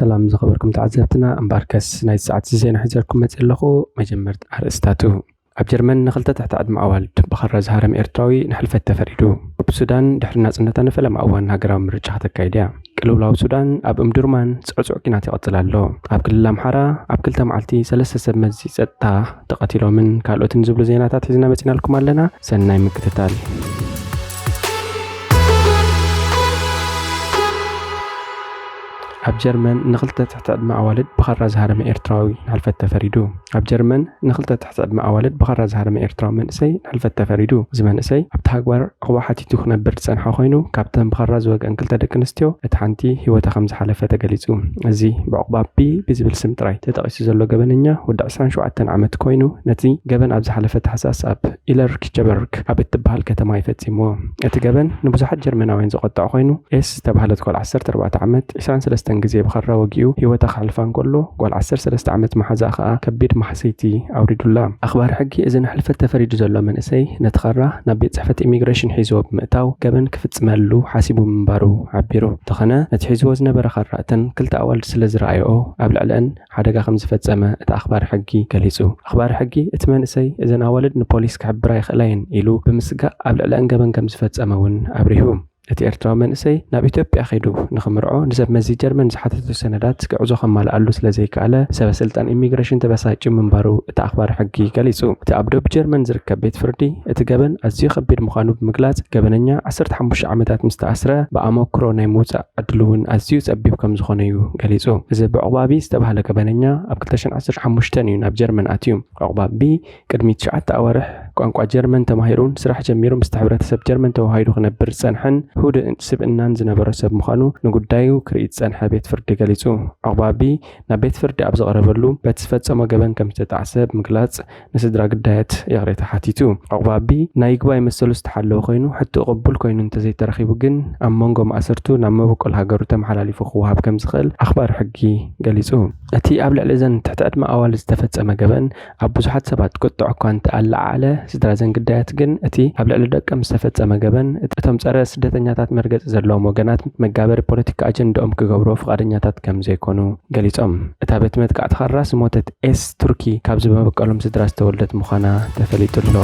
سلام زخبركم تعزبتنا امباركس ناي ساعات زين حزركم متلخو مجمرت ارستاتو ኣብ ጀርመን ንኽልተ ትሕቲ ዕድመ ኣዋልድ ብኸረዝ ሃረም ኤርትራዊ ንሕልፈት ተፈሪዱ ብሱዳን ድሕሪ ናጽነታ ንፈለማ እዋን ሃገራዊ ምርጫ ከተካይድ እያ ቅልውላው ሱዳን ኣብ እምድርማን ጽዕጽዕ ኪናት ይቐጽል ኣሎ ኣብ ክልል ኣምሓራ ኣብ ክልተ መዓልቲ ሰለስተ ሰብ መዚ ጸጥታ ተቐቲሎምን ካልኦትን ዝብሉ ዜናታት ሒዝና መጺናልኩም ኣለና ሰናይ ምክትታል ኣብ ጀርመን ንኽልተ ትሕቲ ዕድመ ኣዋልድ ብኸረዝ ሃረም ኤርትራዊ ንሕልፈት ተፈሪዱ ኣብ ጀርመን ንኽልተ ትሕቲ ዕድመ ኣዋልድ ብኸረዝ ሃረም ኤርትራዊ መንእሰይ ንሕልፈት ተፈሪዱ እዚ መንእሰይ ኣብ ተግባር ዕዋሓቲቱ ክነብር ዝጸንሐ ኮይኑ ካብተን ብኸረዝ ወገን ክልተ ደቂ ኣንስትዮ እቲ ሓንቲ ሂወታ ከም ዝሓለፈ ተገሊጹ እዚ ብዕቁባ ቢ ብዝብል ስም ጥራይ ተጠቒሱ ዘሎ ገበነኛ ወዲ 27 ዓመት ኮይኑ ነቲ ገበን ኣብ ዝሓለፈ ታሕሳስ ኣብ ኢለርክቸበርግ ኣብ እትበሃል ከተማ ይፈጺምዎ እቲ ገበን ንብዙሓት ጀርመናውያን ዘቆጣዕ ኮይኑ ኤስ ዝተባህለት ጓል 14 ዓመት 23 ግዜ ብኸራ ወጊኡ ሂወታ ክሕልፋን ከሎ ጓል 13 ዓመት መሓዛ ከዓ ከቢድ ማሕሰይቲ ኣውሪዱላ ኣኽባሪ ሕጊ እዚ ንሕልፈት ተፈሪዱ ዘሎ መንእሰይ ነቲ ኸራ ናብ ቤት ጽሕፈት ኢሚግሬሽን ሒዝዎ ብምእታው ገበን ክፍጽመሉ ሓሲቡ ምንባሩ ዓቢሩ ተኸነ ነቲ ሒዝዎ ዝነበረ ኸራ እተን ክልተ ኣዋልድ ስለ ዝረኣየኦ ኣብ ልዕሊአን ሓደጋ ከም ዝፈጸመ እቲ ኣኽባሪ ሕጊ ገሊጹ ኣኽባሪ ሕጊ እቲ መንእሰይ እዘን ኣዋልድ ንፖሊስ ክሕብራ ይኽእላየን ኢሉ ብምስጋእ ኣብ ልዕሊአን ገበን ከም ዝፈጸመ እውን ኣብሪሁ እቲ ኤርትራዊ መንእሰይ ናብ ኢትዮጵያ ኸይዱ ንኽምርዖ ንሰብ መዚ ጀርመን ዝሓተቱ ሰነዳት ክዕዞ ከማልኣሉ ስለ ዘይከኣለ ሰበስልጣን ኢሚግሬሽን ተበሳጭ ምንባሩ እቲ ኣኽባሪ ሕጊ ገሊጹ እቲ ኣብ ደቡብ ጀርመን ዝርከብ ቤት ፍርዲ እቲ ገበን ኣዝዩ ከቢድ ምዃኑ ብምግላጽ ገበነኛ 15 ዓመታት ምስ ተኣስረ ብኣመክሮ ናይ ምውፃእ ዕድሉ እውን ኣዝዩ ጸቢብ ከም ዝኾነ እዩ ገሊጹ እዚ ብዕቁባ ቢ ዝተባህለ ገበነኛ ኣብ 2015 እዩ ናብ ጀርመን ኣትዩ ዕቁባ ቢ ቅድሚ 9 ኣዋርሕ ቋንቋ ጀርመን ተማሂሩን ስራሕ ጀሚሩ ምስ ሕብረተሰብ ጀርመን ተዋሂዱ ክነብር ዝጸንሐን ሁድ ስብእናን ዝነበረ ሰብ ምዃኑ ንጉዳዩ ክርኢ ዝጸንሐ ቤት ፍርዲ ገሊጹ ዕቁባቢ ናብ ቤት ፍርዲ ኣብ ዝቐረበሉ በቲ ዝፈጸሞ ገበን ከም ዝተጣዕሰ ብምግላጽ ንስድራ ግዳያት የቕሬታ ሓቲቱ ዕቁባቢ ናይ ይግባይ መሰሉ ዝተሓለወ ኮይኑ ሕቱ ቅቡል ኮይኑ እንተዘይተረኺቡ ግን ኣብ መንጎ ማእሰርቱ ናብ መበቆል ሃገሩ ተመሓላሊፉ ክወሃብ ከም ዝኽእል ኣኽባሪ ሕጊ ገሊጹ እቲ ኣብ ልዕሊ እዘን ትሕቲ ዕድመ ኣዋልድ ዝተፈጸመ ገበን ኣብ ብዙሓት ሰባት ቁጥዕ እኳ እንተኣላዓለ ስድራ ዘን ግዳያት ግን እቲ ኣብ ልዕሊ ደቀም ዝተፈጸመ ገበን እቶም ጸረ ስደተኛታት መርገጽ ዘለዎም ወገናት መጋበሪ ፖለቲካ ኣጀንዳኦም ክገብሮ ፍቃደኛታት ከም ዘይኮኑ ገሊጾም እታ ቤት መጥቃዕቲ ኸራ ስሞተት ኤስ ቱርኪ ካብ ዝመበቀሎም ስድራ ዝተወልደት ምዃና ተፈሊጡሎ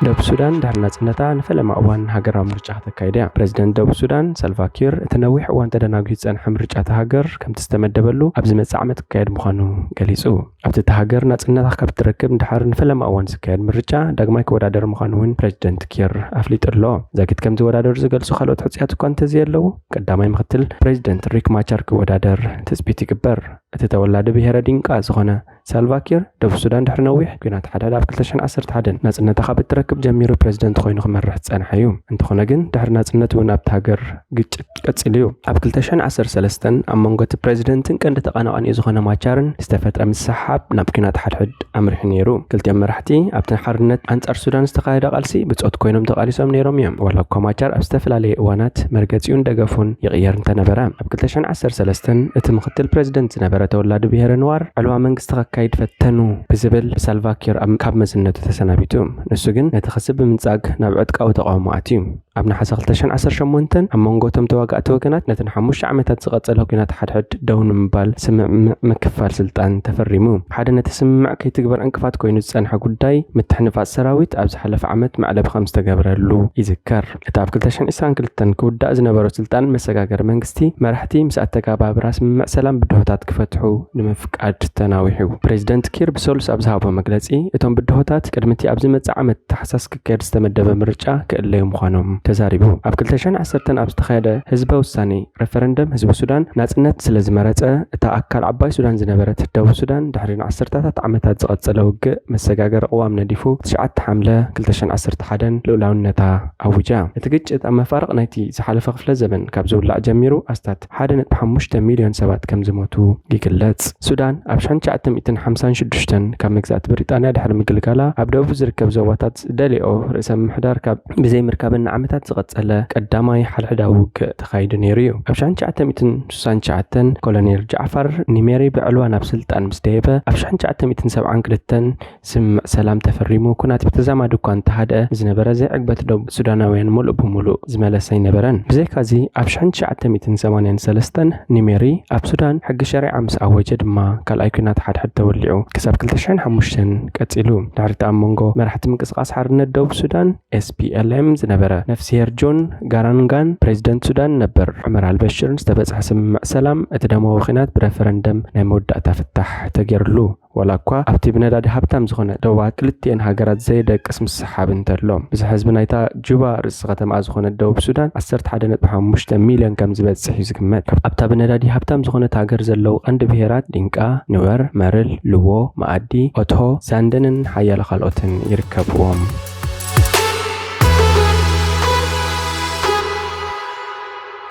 ደቡብ ሱዳን ድሕሪ ናጽነታ ንፈለማ እዋን ሃገራዊ ምርጫ ከተካይድ እያ ፕረዚደንት ደቡብ ሱዳን ሳልቫኪር እቲ ነዊሕ እዋን ተደናጊዩ ዝጸንሐ ምርጫ ሃገር ከምቲ ዝተመደበሉ ኣብ ዝመጽእ ዓመት ክካየድ ምዃኑ ገሊጹ ኣብቲ ሃገር ናጽነታ ካብ ትረክብ እንድሕር ንፈለማ እዋን ዝካየድ ምርጫ ዳግማይ ክወዳደር ምዃኑ እውን ፕረዚደንት ኪር ኣፍሊጡሎ ዛጊት ከም ዝወዳደሩ ዝገልጹ ካልኦት ሕጽያት እኳ እንተዘየለዉ ቀዳማይ ምክትል ፕረዚደንት ሪክ ማቻር ክወዳደር ትጽቢት ይግበር እቲ ተወላዲ ብሄረ ዲንቃ ዝኾነ ሳልቫኪር ደቡብ ሱዳን ድሕሪ ነዊሕ ኩናት ሓዳድ ኣብ 2011 ናጽነታ ካብ እትረክብ ጀሚሩ ፕረዚደንት ኮይኑ ክመርሕ ዝጸንሐ እዩ እንተኾነ ግን ድሕሪ ናጽነት እውን ኣብቲ ሃገር ግጭት ቀጺሉ እዩ ኣብ 2013 ኣብ መንጎ እቲ ፕረዚደንትን ቀንዲ ተቐናቃኒኡ ዝኾነ ማቻርን ዝተፈጥረ ምስሓብ ናብ ኩናት ሓድሕድ ኣምሪሑ ነይሩ ክልቲኦም መራሕቲ ኣብቲ ሓርነት ኣንጻር ሱዳን ዝተኻየደ ቃልሲ ብጾት ኮይኖም ተቓሊሶም ነይሮም እዮም ዋላ እኳ ማቻር ኣብ ዝተፈላለየ እዋናት መርገጺኡን ደገፉን ይቕየር እንተነበረ ኣብ 2013 እቲ ምክትል ፕረዚደንት ዝነበረ ተወላዲ ብሄረ ንዋር ዕልዋ መንግስቲ ከካይድ ፈተኑ ብዝብል ሳልቫኪር ካብ መዝነቱ ተሰናቢቱ ንሱ ግን ነቲ ክስብ ብምንጻግ ናብ ዕጥቃዊ ተቃውሞ ኣትዩ ኣብ ናሓሰ 2018 ኣብ መንጎቶም ተዋጋእቲ ወገናት ነተን 5 ዓመታት ዝቐጸለ ኩናት ሓድሕድ ደው ንምባል ስምምዕ ምክፋል ስልጣን ተፈሪሙ ሓደ ነቲ ስምምዕ ከይትግበር እንቅፋት ኮይኑ ዝጸንሐ ጉዳይ ምትሕንፋጽ ሰራዊት ኣብ ዝሓለፈ ዓመት መዕለብ ከም ዝተገብረሉ ይዝከር እቲ ኣብ 2022 ክውዳእ ዝነበሮ ስልጣን መሰጋገሪ መንግስቲ መራሕቲ ምስ ኣተጋባብራ ስምምዕ ሰላም ብድሆታት ክፈትሑ ንምፍቃድ ተናዊሑ ፕረዚደንት ኪር ብሰሉስ ኣብ ዝሃቦ መግለጺ እቶም ብድሆታት ቅድሚቲ ኣብ ዝመጽእ ዓመት ታሕሳስ ክካየድ ዝተመደበ ምርጫ ክእለዩ ምዃኖም ተዛሪቡ ኣብ 2010 ኣብ ዝተኻየደ ህዝበ ውሳኔ ሬፈረንደም ህዝቢ ሱዳን ናጽነት ስለ ዝመረጸ እታ ኣካል ዓባይ ሱዳን ዝነበረት ደቡብ ሱዳን ድሕሪ 10 ዓመታት ዝቐጸለ ውግእ መሰጋገሪ ቅዋም ነዲፉ 9 ሐምለ 2011 ልኡላውነታ ኣውጃ እቲ ግጭት ኣብ መፋረቕ ናይቲ ዝሓለፈ ክፍለ ዘመን ካብ ዝውላዕ ጀሚሩ ኣስታት 1.5 ሚልዮን ሰባት ከም ዝሞቱ ይግለጽ ሱዳን ኣብ 1956 ካብ መግዛእቲ ብሪጣንያ ድሕሪ ምግልጋላ ኣብ ደቡብ ዝርከብ ዞባታት ደሊኦ ርእሰ ምምሕዳር ካብ ብዘይ ምርካብን ዓመታት ዓመታት ዝቐጸለ ቀዳማይ ሓልሕዳዊ ውግእ ተኻይዱ ነይሩ እዩ። ኣብ 1969 ኮሎኔል ጃዕፈር ኒሜሪ ብዕልዋ ናብ ስልጣን ምስ ደየበ ኣብ 1972 ስምምዕ ሰላም ተፈሪሙ ኩናት ብተዛማዲ እኳ እንተሃድአ ዝነበረ ዘይዕግበት ደቡብ ሱዳናውያን ሙሉእ ብሙሉእ ዝመለሰ ኣይነበረን። ብዘይካዚ ኣብ 1983 ኒሜሪ ኣብ ሱዳን ሕጊ ሸሪዓ ምስ ኣወጀ ድማ ካልኣይ ኩናት ሓድሕድ ተወሊዑ ክሳብ 2005 ቀፂሉ። ድሕሪ ኣብ መንጎ መራሕቲ ምንቅስቓስ ሓርነት ደቡብ ሱዳን SPLM ዝነበረ ነፍሲሄር ጆን ጋራንጋን ፕሬዚደንት ሱዳን ነበር። ዑመር አልበሽርን ዝተበጽሐ ስምምዕ ሰላም እቲ ደማዊ ኩናት ብረፈረንደም ናይ መወዳእታ ፍታሕ ተገይሩሉ ወላ እኳ ኣብቲ ብነዳዲ ሃብታም ዝኾነ ደቡባት ክልቲአን ሃገራት ዘይደቅስ ምስሓብ እንተሎ ብዙሕ ህዝቢ ናይታ ጁባ ርእሲ ከተማ ዝኾነት ደቡብ ሱዳን 11.5 ሚልዮን ከም ዝበጽሕ እዩ ዝግመት። ኣብታ ብነዳዲ ሃብታም ዝኾነት ሃገር ዘለዉ ቀንዲ ብሄራት ዲንቃ፣ ኑዌር፣ መርል፣ ልዎ፣ ማኣዲ፣ ኦትሆ፣ ሳንደንን ሓያሎ ካልኦትን ይርከብዎም።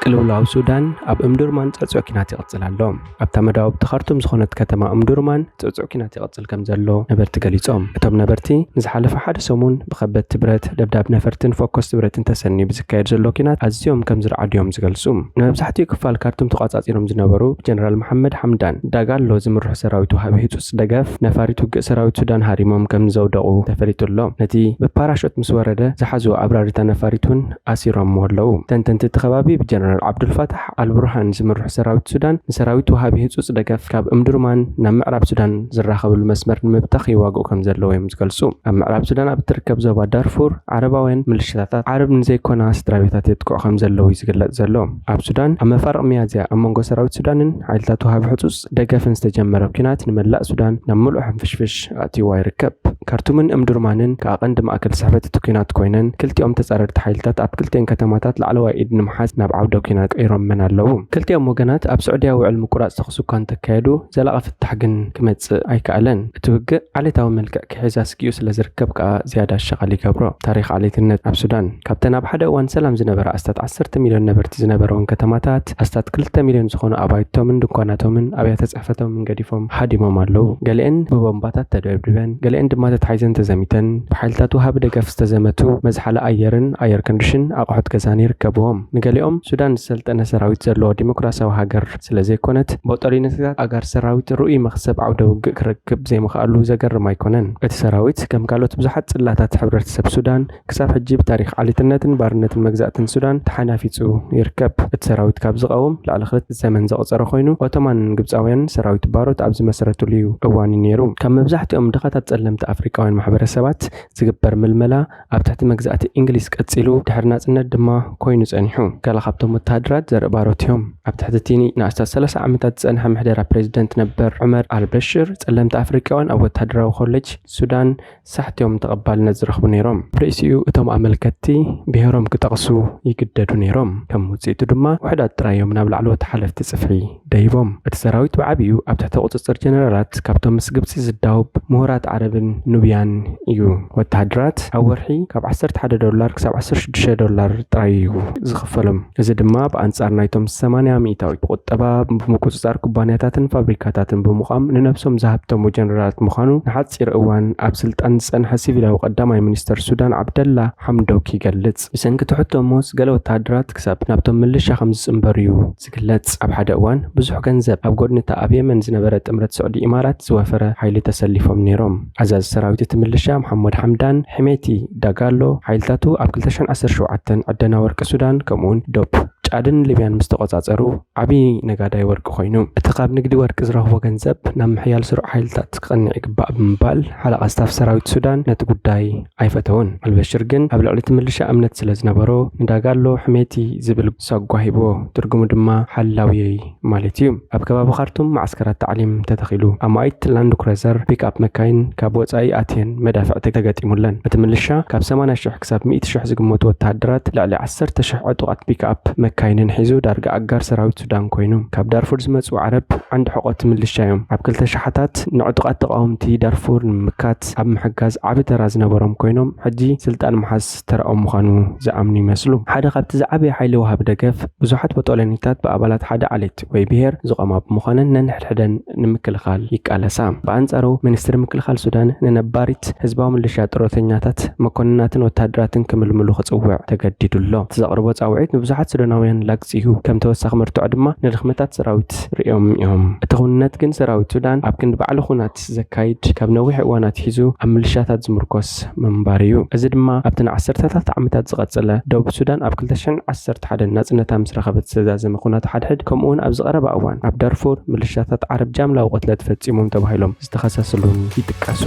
ቅልውላው ሱዳን ኣብ እምዱርማን ፀዕፅዕ ኪናት ይቕጽል ኣሎ። ኣብታ መዳወብቲ ካርቱም ዝኾነት ከተማ እምዱርማን ፀዕፅዕ ኪናት ይቕጽል ከም ዘሎ ነበርቲ ገሊፆም። እቶም ነበርቲ ንዝሓለፈ ሓደ ሰሙን ብኸበድቲ ብረት ደብዳብ ነፈርትን ፎኮስቲ ብረትን ተሰኒዩ ብዝካየድ ዘሎ ኪናት ኣዝዮም ከም ዝረዓድዮም ዝገልጹ። ንመብዛሕትኡ ክፋል ካርቱም ተቋጻጺሮም ዝነበሩ ብጀነራል መሐመድ ሓምዳን ዳጋሎ ዝምርሑ ሰራዊት ወሃቢ ህጹጽ ደገፍ ነፋሪት ውግእ ሰራዊት ሱዳን ሃሪሞም ከም ዘውደቑ ተፈሊጡሎ። ነቲ ብፓራሾት ምስ ወረደ ዝሓዝዎ ኣብራሪታ ነፋሪቱን ኣሲሮም ኣለዉ። ተንተንቲ እቲ ከባቢ ብጀነራል ዓብዱልፋታሕ አልቡርሃን ዝምርሑ ሰራዊት ሱዳን ንሰራዊት ወሃቢ ህጹጽ ደገፍ ካብ እምዱርማን ናብ ምዕራብ ሱዳን ዝራኸብሉ መስመር ንምብታኽ ይዋግኡ ከም ዘለዉ እዮም ዝገልጹ። ኣብ ምዕራብ ሱዳን ኣብ እትርከብ ዞባ ዳርፉር ዓረባውያን ሚሊሽያታት ዓረብ ንዘይኮና ስድራቤታት የጥቅዑ ከም ዘለዉ ዝግለጽ ዘሎ። ኣብ ሱዳን ኣብ መፋርቕ ሚያዝያ ኣብ መንጎ ሰራዊት ሱዳንን ሓይልታት ወሃቢ ህጹጽ ደገፍን ዝተጀመረ ኩናት ንመላእ ሱዳን ናብ ምሉእ ሕንፍሽፍሽ ኣትይዋ ይርከብ። ካርቱምን እምዱርማንን ከቐንዲ ማእከል ስሕበት እቲ ኩናት ኮይነን ክልቲኦም ተጻረርቲ ሓይልታት ኣብ ክልቲአን ከተማታት ላዕለዋይ ኢድ ንምሓዝ ናብ ዓውደ ኩናት ቀይሮምን ኣለዉ። ክልቲኦም ወገናት ኣብ ስዑድያ ውዕል ምቁራጽ ተኽሱ እኳ እንተካየዱ ዘላቒ ፍታሕ ግን ክመጽእ ኣይከኣለን። እቲ ውግእ ዓሌታዊ መልክዕ ክሕዛ ስግኡ ስለ ዝርከብ ከዓ ዝያዳ ሸቓል ይገብሮ። ታሪክ ዓሌትነት ኣብ ሱዳን ካብተን ኣብ ሓደ እዋን ሰላም ዝነበረ ኣስታት 10 ሚልዮን ነበርቲ ዝነበረውን ከተማታት ኣስታት 2 ሚልዮን ዝኾኑ ኣባይቶምን ድንኳናቶምን ኣብያተ ጽሕፈቶምን ገዲፎም ሃዲሞም ኣለዉ። ገሊአን ብቦምባታት ተደብድበን፣ ገሊአን ድማ ተታሒዘን ተዘሚተን ብሓይልታት ወሃቢ ደገፍ ዝተዘመቱ መዝሓለ ኣየርን ኣየር ኮንዲሽን ኣቑሑት ገዛን ይርከብዎም። ንገሊኦም ሱዳን ዝሰልጠነ ሰራዊት ዘለዎ ዲሞክራሲያዊ ሃገር ስለ ዘይኮነት ብጦሪነታት ኣጋር ሰራዊት ርኡይ መኽሰብ ዓውደ ውግእ ክረክብ ዘይምኽኣሉ ዘገርም ኣይኮነን። እቲ ሰራዊት ከም ካልኦት ብዙሓት ጽላታት ሕብረተሰብ ሱዳን ክሳብ ሕጂ ብታሪክ ዓሌትነትን ባርነትን መግዛእትን ሱዳን ተሓናፊጹ ይርከብ። እቲ ሰራዊት ካብ ዝቐውም ላዕሊ 2 ዘመን ዘቑፀረ ኮይኑ ኦቶማንን ግብፃውያን ሰራዊት ባሮት ኣብ ዝመሰረትሉ እዋን ነይሩ። ካብ መብዛሕትኦም ድኻታት ጸለምቲ ኣፍሪቃውያን ማሕበረሰባት ዝግበር ምልመላ ኣብ ትሕቲ መግዛእቲ እንግሊዝ ቀፂሉ ድሕሪ ናጽነት ድማ ኮይኑ ጸኒሑ። ገለ ካብቶም ወተሃደራት ዘርኢ ባሮት እዮም። ኣብ ትሕቲ እቲ ንኣስታት 30 ዓመታት ዝጸንሐ ምሕደራ ፕሬዚደንት ነበር ዑመር አልበሽር ጸለምቲ ኣፍሪቃውያን ኣብ ወተሃደራዊ ኮሌጅ ሱዳን ሳሕትዮም ተቐባልነት ዝረኽቡ ነይሮም። ብርእሲኡ እቶም ኣመልከቲ ብሄሮም ክጠቕሱ ይግደዱ ነይሮም። ከም ውጽኢቱ ድማ ውሕዳት ጥራዮም ናብ ላዕለዎት ሓለፍቲ ጽፍሒ ደይቦም። እቲ ሰራዊት ብዓብዩ ኣብ ትሕቲ ቁጽጽር ጀነራላት ካብቶም ምስ ግብፂ ዝዳውብ ምሁራት ዓረብን ኑብያን እዩ። ወተሃደራት ኣብ ወርሒ ካብ $11 ክሳብ $16 ጥራይ እዩ ዝኽፈሎም። እዚ ድማ ብኣንጻር ናይቶም 80 ሚእታዊት ብቁጠባ ብምቁጽጻር ኩባንያታትን ፋብሪካታትን ብምቋም ንነብሶም ዝሃብተሙ ጀነራላት ምዃኑ ንሓፂር እዋን ኣብ ስልጣን ዝጸንሐ ሲቪላዊ ቀዳማይ ሚኒስተር ሱዳን ዓብደላ ሐምዶክ ይገልጽ። ብሰንኪ ትሕቶሞስ ገለ ወተሃደራት ክሳብ ናብቶም ምልሻ ከም ዝጽምበሩ እዩ ዝግለጽ። ኣብ ሓደ እዋን ብዙሕ ገንዘብ ኣብ ጎድኒታ ኣብ የመን ዝነበረ ጥምረት ስዑዲ ኢማራት ዝወፈረ ሓይሊ ተሰሊፎም ነይሮም። ኣዛዚ ሰራዊት እቲ ምልሻ መሐመድ ሓምዳን ሕሜቲ ዳጋሎ ሓይልታቱ ኣብ 2017 ዕደና ወርቂ ሱዳን ከምኡውን ዶብ ጫድን ሊብያን ምስ ተቆጻጸሩ ዓብዪ ነጋዳይ ወርቂ ኮይኑ እቲ ካብ ንግዲ ወርቂ ዝረኽቦ ገንዘብ ናብ ምሕያል ስሩዕ ሓይልታት ክቐንዕ ይግባእ ብምባል ሓለቓ ስታፍ ሰራዊት ሱዳን ነቲ ጉዳይ ኣይፈተውን። አልበሽር ግን ኣብ ልዕሊ እቲ ምልሻ እምነት ስለ ዝነበሮ ንዳጋሎ ሕሜቲ ዝብል ሰጓሂቦ ትርጉሙ ድማ ሓላውየይ ማለት እዩ። ኣብ ከባቢ ካርቱም ማዕስከራት ተዕሊም ተተኺሉ ኣብ ማይት ላንድ ክሩዘር ፒክኣፕ መካይን ካብ ወፃኢ ኣትየን መዳፍዕ ተገጢሙለን። እቲ ምልሻ ካብ 80,000 ክሳብ 100,000 ዝግመቱ ወተሃደራት ልዕሊ 10,000 ዕጡቓት ፒክኣፕ መካይን መካይንን ሒዙ ዳርጋ ኣጋር ሰራዊት ሱዳን ኮይኑ ካብ ዳርፉር ዝመጹ ዓረብ ዓንዲ ሕቆት ምልሻዮም ኣብ 2 ሸሓታት ንዕጡቃት ተቃውምቲ ዳርፉር ንምካት ኣብ ምሕጋዝ ዓቢ ተራ ዝነበሮም ኮይኖም ሕጂ ስልጣን መሓዝ ተራኦም ምዃኑ ዝኣምኑ ይመስሉ ሓደ ካብቲ ዝዓበየ ሓይሊ ወሃብ ደገፍ ብዙሓት በጦለኒታት ብኣባላት ሓደ ዓሌት ወይ ብሄር ዝቐማ ብምዃነን ነንሕድሕደን ንምክልኻል ይቃለሳ በኣንጻሩ ሚኒስትሪ ምክልኻል ሱዳን ንነባሪት ህዝባዊ ምልሻ ጥሮተኛታት መኮንናትን ወታደራትን ክምልምሉ ክጽውዕ ተገዲዱሎ ተዘቕርቦ ጻውዒት ንብዙሓት ሱዳናውያን ላግጺሁ ከም ተወሳኺ መርትዖ ድማ ንርኽመታት ሰራዊት ርዮም እዮም እቲ ኹንነት ግን ሰራዊት ሱዳን ኣብ ክንዲ ባዕሉ ኹናት ዘካይድ ካብ ነዊሕ እዋናት ሒዙ ኣብ ምልሻታት ዝምርኮስ ምንባር እዩ እዚ ድማ ኣብቲ ንዓሰርተታት ዓመታት ዝቐጸለ ደቡብ ሱዳን ኣብ 2011 ናጽነታ ምስ ረኸበት ዝተዛዘመ ኹናት ሓድሕድ ከምኡውን ኣብ ዝቐረበ እዋን ኣብ ዳርፉር ምልሻታት ዓረብ ጃምላዊ ቅትለት ፈጺሞም ተባሂሎም ዝተኸሰስሉን ይጥቀሱ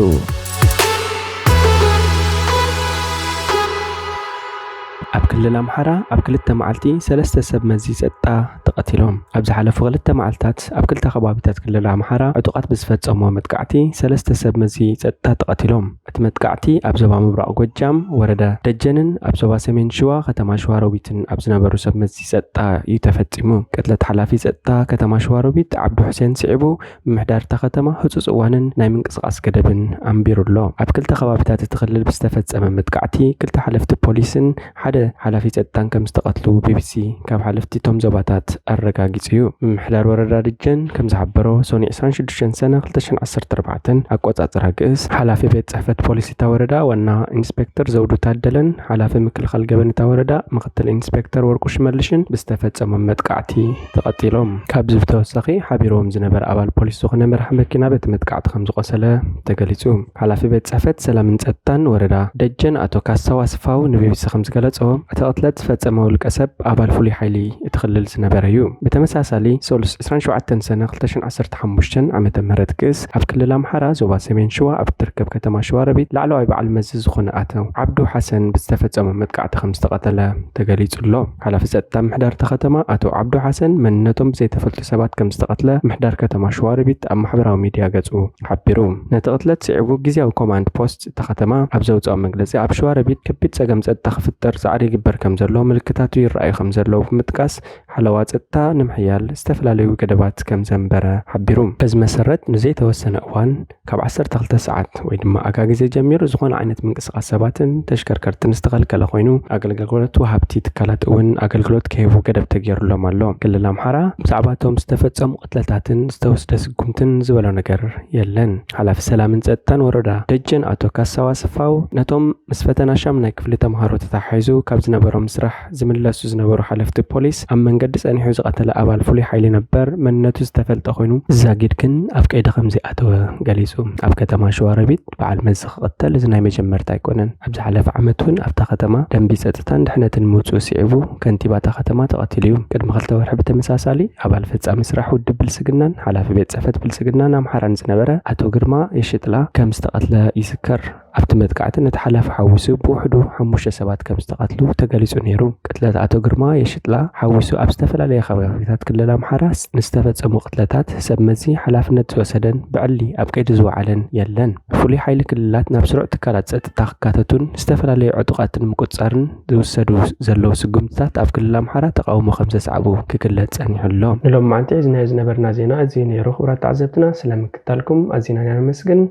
ኣብ ክልል ኣምሓራ ኣብ 2 መዓልቲ 3 ሰብ መዚ ጸጥታ ተቐቲሎም ኣብ ዝሓለፉ 2 መዓልትታት ኣብ 2 ከባቢታት ክልል ኣምሓራ ዕጡቃት ብዝፈጸሞ መጥቃዕቲ 3 ሰብ መዚ ጸጥታ ተቐቲሎም እቲ መጥቃዕቲ ኣብ ዞባ ምብራቕ ጎጃም ወረዳ ደጀንን ኣብ ዞባ ሰሜን ሸዋ ከተማ ሸዋሮቢትን ኣብ ዝነበሩ ሰብ መዚ ጸጥታ እዩ ተፈጺሙ ቅትለት ሓላፊ ጸጥታ ከተማ ሸዋሮቢት ዓብዱ ሁሴን ስዒቡ ብምሕዳር እታ ከተማ ህጹጽ እዋንን ናይ ምንቅስቓስ ገደብን ኣንቢሩሎ ኣብ 2 ከባቢታት እቲ ክልል ብዝተፈጸመ መጥቃዕቲ 2 ሓለፍቲ ፖሊስን ሓደ ሓላፊ ጸጥታን ከም ዝተቐትሉ ቢቢሲ ካብ ሓለፍቲ ቶም ዞባታት ኣረጋጊጹ እዩ ምሕዳር ወረዳ ደጀን ከም ዝሓበሮ ሶኒ 26 ሰነ 2014 ኣቆጻጽራ ግእዝ ሓላፊ ቤት ጽሕፈት ፖሊስ እታ ወረዳ ዋና ኢንስፔክተር ዘውዱ ታደለን ሓላፊ ምክልኻል ገበን እታ ወረዳ ምክትል ኢንስፔክተር ወርቁ ሽመልሽን ብዝተፈጸመ መጥቃዕቲ ተቐቲሎም ካብ ዝተወሳኺ ሓቢሮም ዝነበረ ኣባል ፖሊስ ዝኾነ መራሒ መኪና ቤት መጥቃዕቲ ከም ዝቆሰለ ተገሊጹ ሓላፊ ቤት ጽሕፈት ሰላምን ጸጥታን ወረዳ ደጀን ኣቶ ካሳው ኣስፋው ንቢቢሲ ከም ዝገለጾ እቲ ቅትለት ዝፈጸመ ውልቀ ሰብ ኣባል ፍሉይ ሓይሊ እቲ ክልል ዝነበረ እዩ ብተመሳሳሊ ሶሉስ 27 ሰነ 2015 ዓመተ ምህረት ግእዝ ኣብ ክልል ኣምሓራ ዞባ ሰሜን ሸዋ ኣብ ትርከብ ከተማ ሸዋሮቢት ላዕለዋይ በዓል መዚ ዝኾነ ኣቶ ዓብዱ ሓሰን ብዝተፈጸመ መጥቃዕቲ ከም ዝተቐተለ ተገሊጹሎ ሓላፊ ጸጥታ ምሕዳር እታ ከተማ ኣቶ ዓብዱ ሓሰን መንነቶም ብዘይተፈልጡ ሰባት ከም ዝተቐትለ ምሕዳር ከተማ ሸዋሮቢት ኣብ ማሕበራዊ ሚድያ ገጹ ሓቢሩ ነቲ ቅትለት ስዒቡ ግዝያዊ ኮማንድ ፖስት እታ ከተማ ኣብ ዘውፅኦ መግለጺ ኣብ ሸዋሮቢት ከቢድ ጸገም ጸጥታ ክፍጠር ጻዕሪ ይግበር ከም ዘሎ ምልክታቱ ይረኣዩ ከም ዘለዎ ብምጥቃስ ሓለዋ ጸጥታ ንምሕያል ዝተፈላለዩ ገደባት ከም ዘንበረ ሓቢሩ በዚ መሰረት ንዘይተወሰነ እዋን ካብ 12 ሰዓት ወይ ድማ ኣጋ ግዜ ጀሚሩ ዝኾነ ዓይነት ምንቅስቓስ ሰባትን ተሽከርከርትን ዝተኸልከለ ኮይኑ ኣገልግሎት ወሃብቲ ትካላት እውን ኣገልግሎት ከይህቡ ገደብ ተገይሩሎም ኣሎ ክልል ኣምሓራ ብዛዕባ እቶም ዝተፈጸሙ ቅትለታትን ዝተወስደ ስጉምትን ዝበሎ ነገር የለን ሓላፊ ሰላምን ጸጥታን ወረዳ ደጀን ኣቶ ካሳው ኣስፋው ነቶም ምስ ፈተና ሻም ናይ ክፍሊ ተምሃሮ ተታሒዙ ካብ ዝነበሮም ስራሕ ዝምለሱ ዝነበሩ ሓለፍቲ ፖሊስ ኣብ መንገዲ ጸኒሑ ዝቐተለ ኣባል ፍሉይ ሓይሊ ነበር መንነቱ ዝተፈልጠ ኮይኑ ዛጊድ ግን ኣብ ቀይዲ ከም ዘይኣተወ ገሊጹ ኣብ ከተማ ሸዋሮቢት በዓል መዚ ክቕተል እዚ ናይ መጀመርታ ኣይኮነን ኣብ ዝሓለፈ ዓመት እውን ኣብታ ከተማ ደንቢ ጸጥታን ድሕነትን ምውፅኡ ስዒቡ ከንቲባ እታ ከተማ ተቐቲሉ እዩ ቅድሚ 2 ወርሒ ብተመሳሳሊ ኣባል ፈጻሚ ስራሕ ውድብ ብልጽግናን ሓላፊ ቤት ጽሕፈት ብልጽግናን ኣምሓራን ዝነበረ ኣቶ ግርማ የሽጥላ ከም ዝተቐትለ ይስከር ኣብቲ መጥቃዕቲ ነቲ ሓላፊ ሓዊሱ ብውሕዱ 5 ሰባት ከም ዝተቐትሉ ተገሊጹ ነይሩ ቅትለት ኣቶ ግርማ የሽጥላ ሓዊሱ ኣብ ዝተፈላለየ ከባቢታት ክልል ኣምሓራ ንዝተፈጸሙ ቅትለታት ሰብ መዚ ሓላፍነት ዝወሰደን ብዕሊ ኣብ ቀይዲ ዝወዓለን የለን ፍሉይ ሓይሊ ክልላት ናብ ስሩዕ ትካላት ጸጥታ ክካተቱን ዝተፈላለዩ ዕጡቃትን ምቁጻርን ዝውሰዱ ዘለዉ ስጉምትታት ኣብ ክልል ኣምሓራ ተቃውሞ ከም ዘስዓቡ ክግለጽ ጸኒሑሎ ንሎም ማዓንቲ ዝነበርና ዜና እዚ ነይሩ ክቡራት ተዓዘብትና ስለምክታልኩም ኣዝና ነመስግን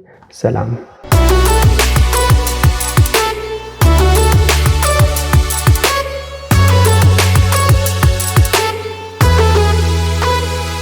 ሰላም